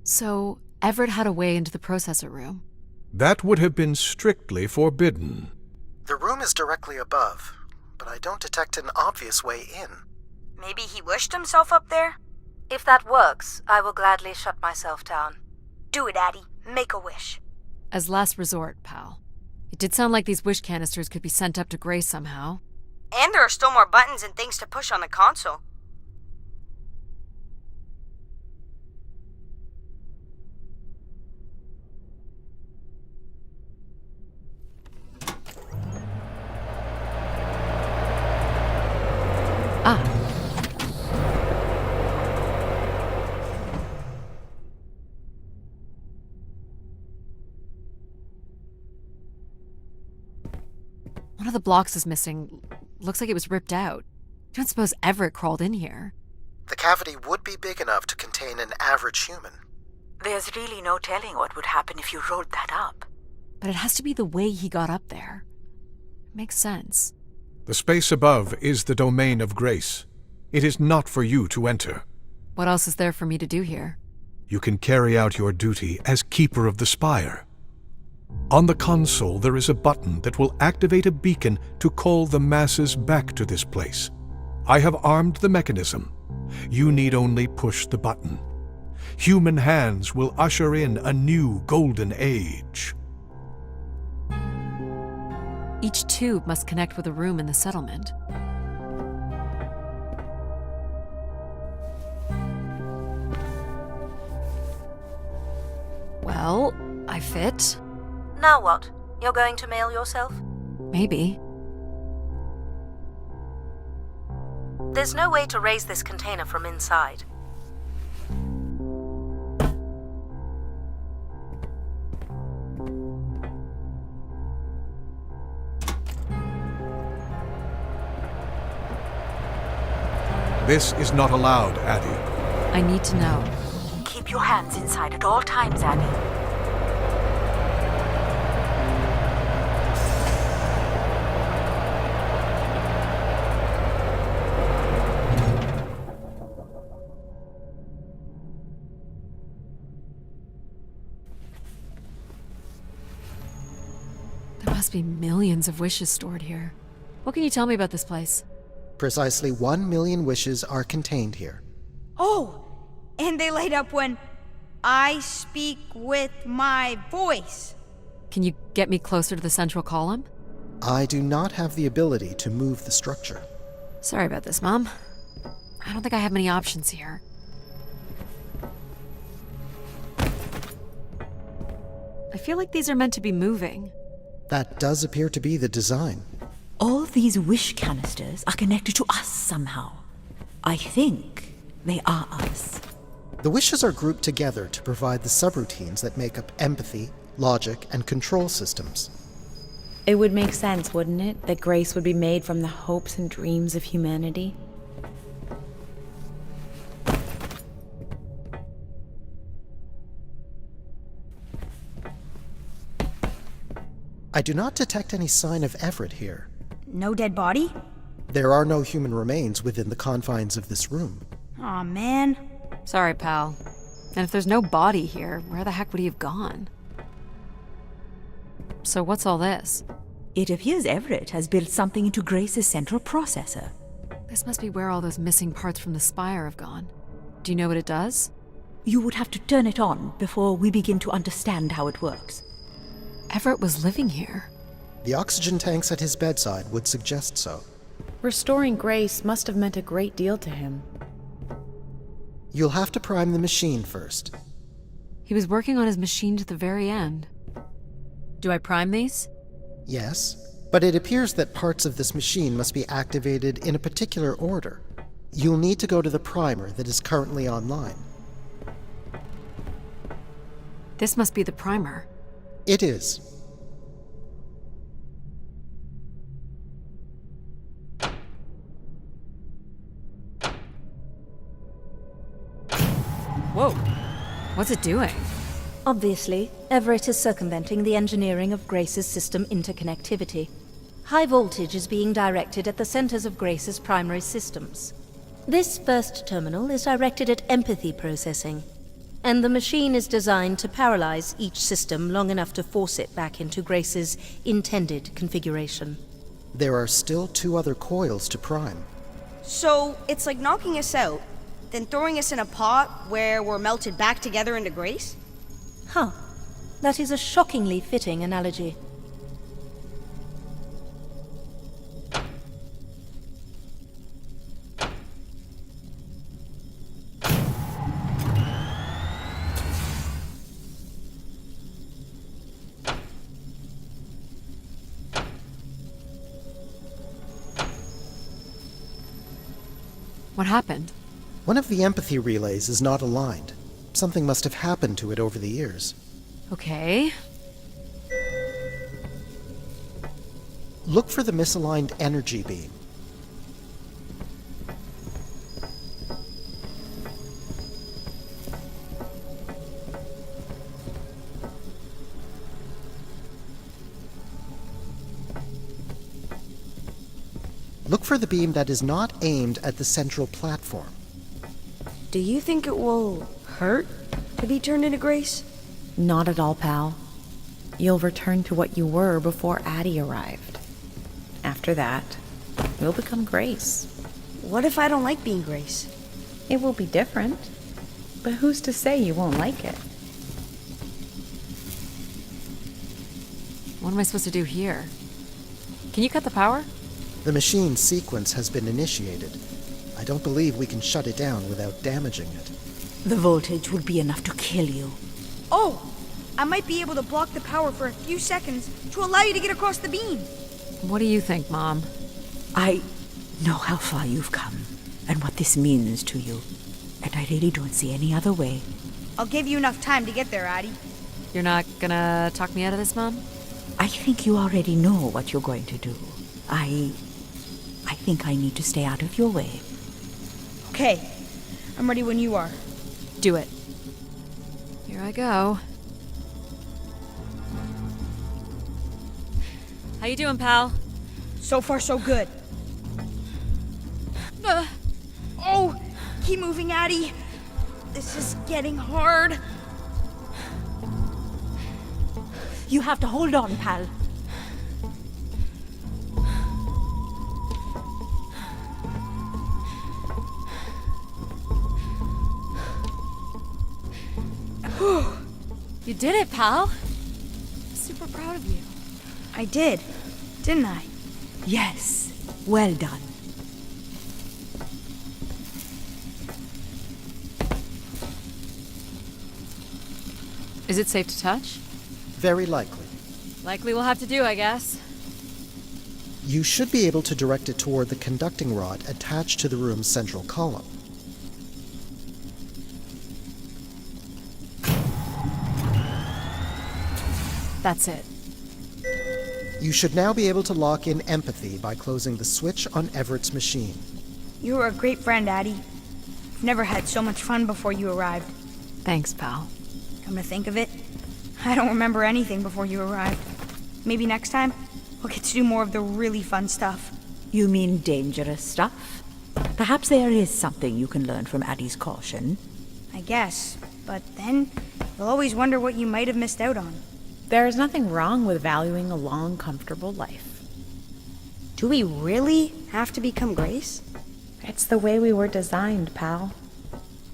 So, Everett had a way into the processor room. That would have been strictly forbidden. The room is directly above, but I don't detect an obvious way in. Maybe he wished himself up there? If that works, I will gladly shut myself down. Do it, Addie. Make a wish. As last resort, pal. It did sound like these wish canisters could be sent up to Grace somehow. And there are still more buttons and things to push on the console. Ah. One of the blocks is missing. Looks like it was ripped out. Don't suppose Everett crawled in here. The cavity would be big enough to contain an average human. There's really no telling what would happen if you rolled that up. But it has to be the way he got up there. Makes sense. The space above is the domain of Grace. It is not for you to enter. What else is there for me to do here? You can carry out your duty as Keeper of the Spire. On the console, there is a button that will activate a beacon to call the masses back to this place. I have armed the mechanism. You need only push the button. Human hands will usher in a new golden age. Each tube must connect with a room in the settlement. Well, I fit. Now what? You're going to mail yourself? Maybe. There's no way to raise this container from inside. This is not allowed, Addie. I need to know. Keep your hands inside at all times, Addie. There must be millions of wishes stored here. What can you tell me about this place? Precisely 1 million wishes are contained here. Oh, and they light up when I speak with my voice. Can you get me closer to the central column? I do not have the ability to move the structure. Sorry about this, Mom. I don't think I have many options here. I feel like these are meant to be moving. That does appear to be the design. All these wish canisters are connected to us somehow. I think they are us. The wishes are grouped together to provide the subroutines that make up empathy, logic, and control systems. It would make sense, wouldn't it, that Grace would be made from the hopes and dreams of humanity? I do not detect any sign of Everett here. No dead body? There are no human remains within the confines of this room. Aw, man. Sorry, pal. And if there's no body here, where the heck would he have gone? So what's all this? It appears Everett has built something into Grace's central processor. This must be where all those missing parts from the spire have gone. Do you know what it does? You would have to turn it on before we begin to understand how it works. Everett was living here. The oxygen tanks at his bedside would suggest so. Restoring Grace must have meant a great deal to him. You'll have to prime the machine first. He was working on his machine to the very end. Do I prime these? Yes, but it appears that parts of this machine must be activated in a particular order. You'll need to go to the primer that is currently online. This must be the primer. It is. Whoa. What's it doing? Obviously, Everett is circumventing the engineering of Grace's system interconnectivity. High voltage is being directed at the centers of Grace's primary systems. This first terminal is directed at empathy processing. and the machine is designed to paralyze each system long enough to force it back into Grace's intended configuration. There are still 2 other coils to prime. So it's like knocking us out, then throwing us in a pot where we're melted back together into Grace? Huh. That is a shockingly fitting analogy. What happened? One of the empathy relays is not aligned. Something must have happened to it over the years. Okay. Look for the misaligned energy beam. Look for the beam that is not aimed at the central platform. Do you think it will hurt to be turned into Grace? Not at all, pal. You'll return to what you were before Addie arrived. After that, you'll become Grace. What if I don't like being Grace? It will be different, but who's to say you won't like it? What am I supposed to do here? Can you cut the power? The machine sequence has been initiated. I don't believe we can shut it down without damaging it. The voltage would be enough to kill you. Oh! I might be able to block the power for a few seconds to allow you to get across the beam. What do you think, Mom? I know how far you've come and what this means to you, and I really don't see any other way. I'll give you enough time to get there, Addie. You're not gonna talk me out of this, Mom? I think you already know what you're going to do. I think I need to stay out of your way. Okay. I'm ready when you are. Do it. Here I go. How you doing, pal? So far, so good. Oh! Keep moving, Addie. This is getting hard. You have to hold on, pal. You did it, pal. I'm super proud of you. I did, didn't I? Yes, well done. Is it safe to touch? Very likely. Likely we'll have to do, I guess. You should be able to direct it toward the conducting rod attached to the room's central column. That's it. You should now be able to lock in empathy by closing the switch on Everett's machine. You were a great friend, Addie. I've never had so much fun before you arrived. Thanks, pal. Come to think of it, I don't remember anything before you arrived. Maybe next time, we'll get to do more of the really fun stuff. You mean dangerous stuff? Perhaps there is something you can learn from Addie's caution. I guess, but then you'll always wonder what you might have missed out on. There is nothing wrong with valuing a long, comfortable life. Do we really have to become Grace? It's the way we were designed, pal.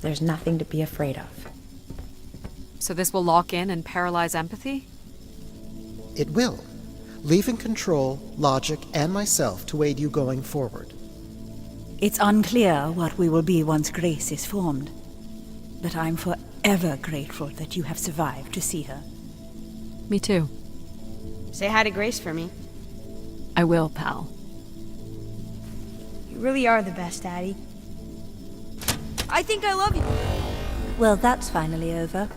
There's nothing to be afraid of. So this will lock in and paralyze empathy? It will, leaving control, logic, and myself to aid you going forward. It's unclear what we will be once Grace is formed, but I'm forever grateful that you have survived to see her. Me too. Say hi to Grace for me. I will, pal. You really are the best, Addie. I think I love you. Well, that's finally over.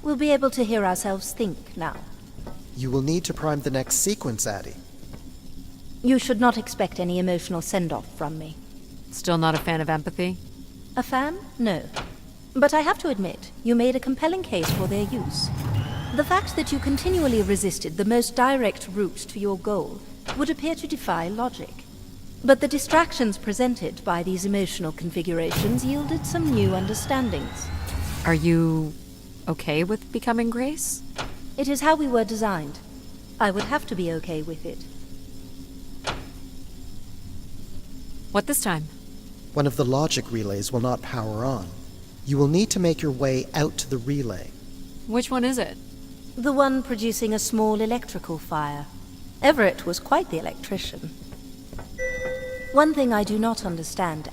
We'll be able to hear ourselves think now. You will need to prime the next sequence, Addie. You should not expect any emotional send-off from me. Still not a fan of empathy? A fan? No. But I have to admit, you made a compelling case for their use. The fact that you continually resisted the most direct route to your goal would appear to defy logic. But the distractions presented by these emotional configurations yielded some new understandings. Are you okay with becoming Grace? It is how we were designed. I would have to be okay with it. What this time? One of the logic relays will not power on. You will need to make your way out to the relay. Which one is it? The one producing a small electrical fire. Everett was quite the electrician. One thing I do not understand